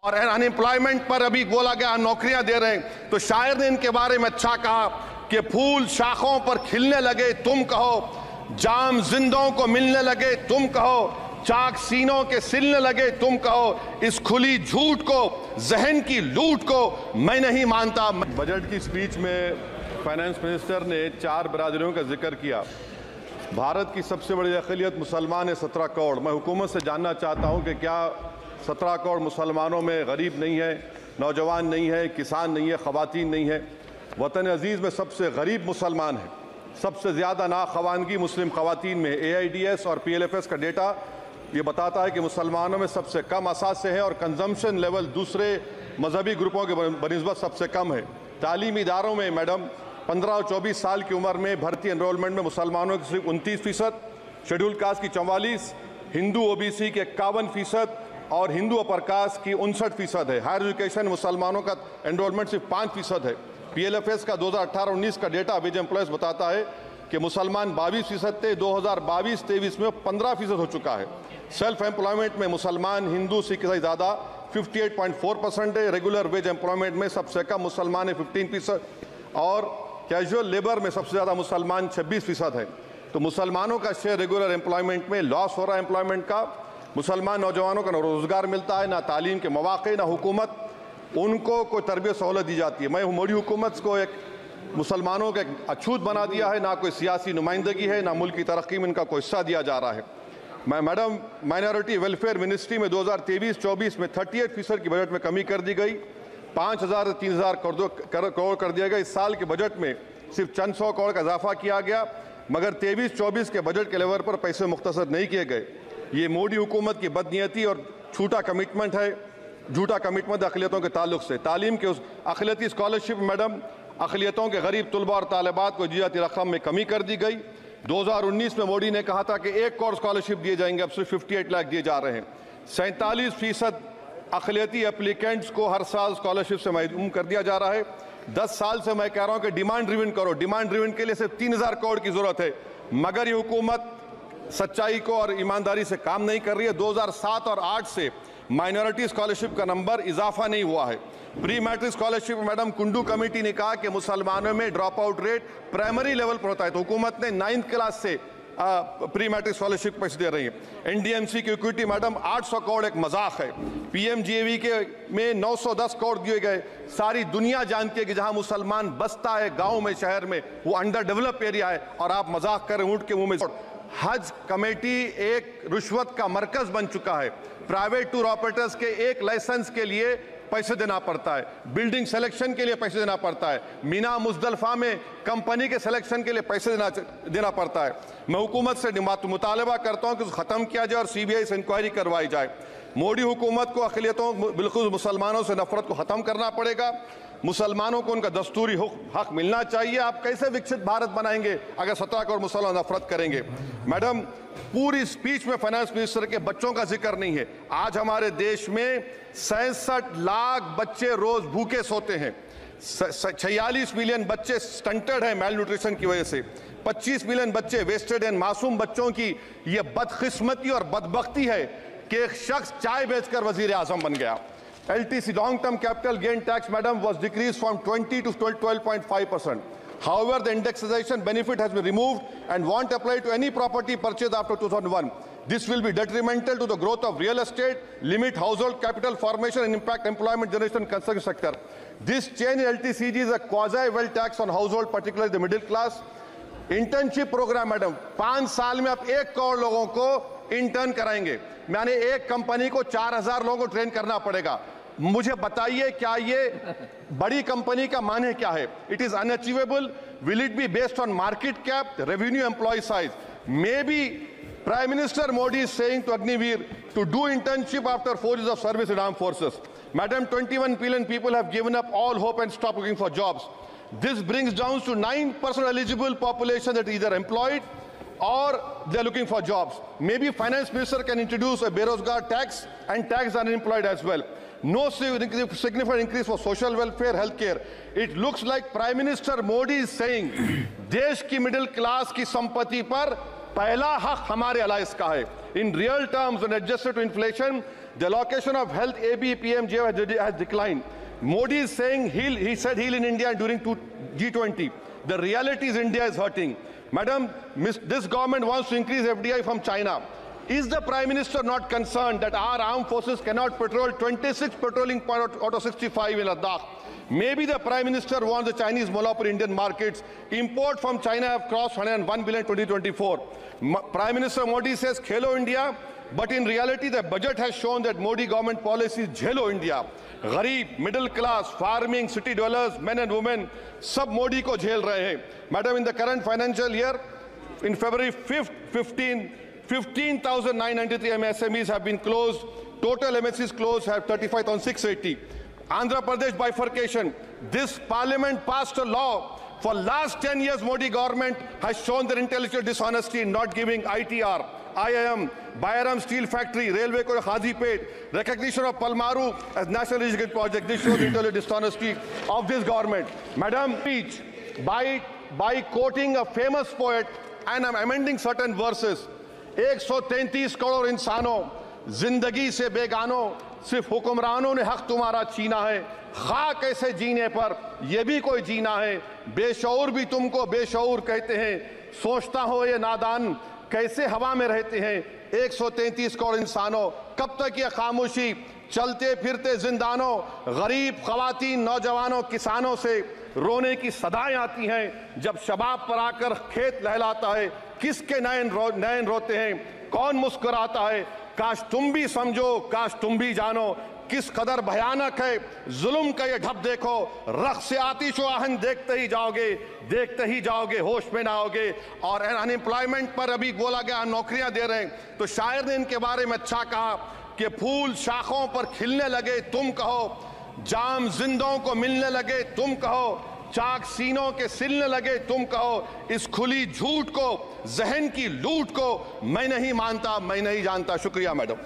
और अनएम्प्लॉयमेंट पर अभी बोला गया नौकरियां दे रहे हैं। तो शायर ने इनके बारे में अच्छा कहा कि फूल शाखों पर खिलने लगे तुम कहो, जाम जिंदों को मिलने लगे तुम कहो, चाक सीनों के सिलने लगे तुम कहो, इस खुली झूठ को, जहन की लूट को मैं नहीं मानता। बजट की स्पीच में फाइनेंस मिनिस्टर ने 4 बिरादरियों का जिक्र किया। भारत की सबसे बड़ी अक़लियत मुसलमान है 17 करोड़। मैं हुकूमत से जानना चाहता हूं कि क्या 17 करोड़ मुसलमानों में गरीब नहीं है, नौजवान नहीं है, किसान नहीं है, ख़वातीन नहीं है? वतन अजीज़ में सबसे गरीब मुसलमान है, सबसे ज़्यादा नाखवानगी मुस्लिम ख़वातीन में। AIDS और PLFS का डेटा ये बताता है कि मुसलमानों में सबसे कम असासे हैं और कंजम्पशन लेवल दूसरे मजहबी ग्रुपों के बनिस्बत सबसे कम है। तालीमी इदारों में मैडम 15 और 24 साल की उम्र में भर्ती एनरोलमेंट में मुसलमानों की सिर्फ 29%, शेड्यूल कास्ट की 44%, हिंदू OBC के 51% और हिंदू अपर कास्ट की 59% है। हायर एजुकेशन मुसलमानों का एनरोलमेंट सिर्फ 5% है। PLFS का 2018-19 का डेटा वेज एम्प्लॉयज बताता है कि मुसलमान 22% थे, 2022-23 में 15% हो चुका है। सेल्फ एम्प्लॉयमेंट में मुसलमान हिंदू सिख से ज़्यादा 58.4% है। रेगुलर वेज एम्प्लॉयमेंट में सबसे कम मुसलमान है 15% और कैजुअल लेबर में सबसे ज़्यादा मुसलमान 26% है। तो मुसलमानों का शेयर रेगुलर एम्प्लॉयमेंट में लॉस हो रहा है एम्प्लॉयमेंट का। मुसलमान नौजवानों का ना रोज़गार मिलता है, ना तालीम के मौक़े, ना हुकूमत उनको कोई तरबियत सहूलत दी जाती है। मैं मोदी हुकूमत को एक मुसलमानों का एक अछूत बना दिया है, ना कोई सियासी नुमाइंदगी है, ना मुल्क की तरक्की में इनका कोई हिस्सा दिया जा रहा है। मैं मैडम माइनॉरिटी वेलफेयर मिनिस्ट्री में 2023-24 में 38% की बजट में कमी कर दी गई, 5,000 से 3,000 करोड़ कर दिया गया। इस साल के बजट में सिर्फ चंद 100 करोड़ का इजाफा किया गया, मगर 23-24 के बजट के लेवल पर पैसे मुख्तसर नहीं किए गए। ये मोदी हुकूमत की बदनीयती और झूठा कमिटमेंट है, झूठा कमिटमेंट अक़लियतों के ताल्लुक से। तालीम के उस अक़लियती स्कॉलरशिप मैडम अक़लियतों के गरीब तलबा और तालिबात को जियाती रकम में कमी कर दी गई। 2019 में मोदी ने कहा था कि 1 करोड़ स्कॉलरशिप दिए जाएंगे, अब सिर्फ 58 लाख दिए जा रहे हैं। 47% अक़लियती एप्लीकेंट्स को हर साल स्कॉलरशिप से महरूम कर दिया जा रहा है। 10 साल से मैं कह रहा हूं कि डिमांड ड्रिवन करो। डिमांड ड्रिवन के लिए सिर्फ 3,000 करोड़ की जरूरत है, मगर ये हुकूमत सच्चाई को और ईमानदारी से काम नहीं कर रही है। 2007 और 8 से माइनॉरिटी स्कॉलरशिप का नंबर इजाफा नहीं हुआ है। Pre matric scholarship madam Kundu committee ने कहा कि मुसलमानों में drop out rate primary level पर होता है, तो हुकूमत ने 9th क्लास से प्री मैट्रिक स्कॉलरशिप पैसे दे रही है। NDMC की इक्विटी मैडम 800 करोड़ एक मजाक है। PMGAV के में 910 करोड़ दिए गए। सारी दुनिया जानती है कि जहां मुसलमान बसता है गांव में, शहर में, वो अंडर डेवलप एरिया है और आप मजाक कर रहे हैं ऊंट के मुंह में। हज कमेटी एक रुश्वत का मरकज बन चुका है। प्राइवेट टूर ऑपरेटर्स के एक लाइसेंस के लिए पैसे देना पड़ता है, बिल्डिंग सिलेक्शन के लिए पैसे देना पड़ता है, मीना मुजदलफा में कंपनी के सिलेक्शन के लिए पैसे देना पड़ता है। मैं हुकूमत से मुतालबा करता हूं कि उसको ख़त्म किया जाए और CBI से इंक्वायरी करवाई जाए। मोदी हुकूमत को अक़लियतों बिल्कुल मुसलमानों से नफरत को ख़त्म करना पड़ेगा। मुसलमानों को उनका दस्तूरी हक मिलना चाहिए। आप कैसे विकसित भारत बनाएंगे अगर 17 करोड़ मुसलमान नफरत करेंगे? मैडम पूरी स्पीच में फाइनेंस मिनिस्टर के बच्चों का जिक्र नहीं है। आज हमारे देश में 66 लाख बच्चे रोज भूखे सोते हैं। 46 मिलियन बच्चे स्टंटेड हैं मेल न्यूट्रिशन की वजह से। 25 मिलियन बच्चे वेस्टेड हैं। मासूम बच्चों की ये बदकिस्मती और बदबख्ती है कि एक शख्स चाय बेचकर वजीर आजम बन गया। LTC long term capital gain tax madam was decreased from 20 to 12.5%. However, the indexation benefit has been removed and won't apply to any property purchased after 2001. This will be detrimental to the growth of real estate, limit household capital formation and impact employment generation in construction sector. This change in LTCG is a quasi-wealth tax on household, particularly the middle class. Internship program madam 5 साल में आप 1 करोड़ लोगों को intern कराएंगे, यानी एक company को 4,000 लोगों को ट्रेन करना पड़ेगा। मुझे बताइए क्या ये बड़ी कंपनी का माने क्या है? It is unachievable. Will it be based on market cap, revenue, employ size? May be prime minister Modi is saying to Agniveer to do internship after 4 years of service in armed forces. Madam, 21 billion people have given up all hope and stopped looking for jobs. This brings down to 9% eligible population that is either employed or they are looking for jobs. Maybe finance minister can introduce a Berozgar tax and tax unemployed as well. No significant increase for social welfare, healthcare. It looks like Prime Minister Modi is saying देश की middle class की संपत्ति पर पहला हक हमारे alliance का है. In real terms, when adjusted to inflation, The allocation of health ABPMJ has declined. Modi is saying he said heal in India during G20. The reality is India is hurting. Madam, this government wants to increase FDI from China. Is the Prime Minister not concerned that our armed forces cannot patrol 26 patrolling points out of 65 in Ladakh? Maybe the Prime Minister wants the Chinese monopoly Indian markets. Import from China have crossed 101 billion in 2024. Prime Minister Modi says Khelo India, but in reality the budget has shown that Modi government policy is Jhelo India. Gharib, middle class, farming, city dwellers, men and women, sab Modi ko jhel rahe hain. Madam, in the current financial year, in February 5th, 15,993 MSMEs have been closed. Total MSCs closed have 35,680. Andhra Pradesh bifurcation. This parliament passed a law. For last 10 years, Modi government has shown their intellectual dishonesty in not giving ITR, IIM, Bairam Steel Factory, Railway Corridor Hazipet, recognition of Palmaru as National Irrigation Project. This shows the intellectual dishonesty of this government. Madam, speech by quoting a famous poet and I'm amending certain verses. 133 crore इंसानों जिंदगी से बेगानों सिर्फ हुक्मरानों ने हक तुम्हारा छीना है खाक ऐसे जीने पर यह भी कोई जीना है बेशऊर भी तुमको बेशऊर कहते हैं सोचता हो ये नादान कैसे हवा में रहते हैं 133 करोड़ इंसानों कब तक ये खामोशी चलते फिरते जिंदानों गरीब खवातीन नौजवानों किसानों से रोने की सदाएं आती हैं जब शबाब पर आकर खेत लहलाता है किसके नयन रोते हैं कौन मुस्कुराता है काश तुम भी समझो काश तुम भी जानो किस कदर भयानक है जुल्म का ये ढब देखो रख से आतिश आहन देखते ही जाओगे होश में ना आओगे और अनएम्प्लॉयमेंट पर अभी बोला गया नौकरियां दे रहे हैं तो शायर ने इनके बारे में अच्छा कहा कि फूल शाखों पर खिलने लगे तुम कहो जाम जिंदों को मिलने लगे तुम कहो चाक सीनों के सिलने लगे तुम कहो इस खुली झूठ को जहन की लूट को मैं नहीं मानता मैं नहीं जानता शुक्रिया मैडम।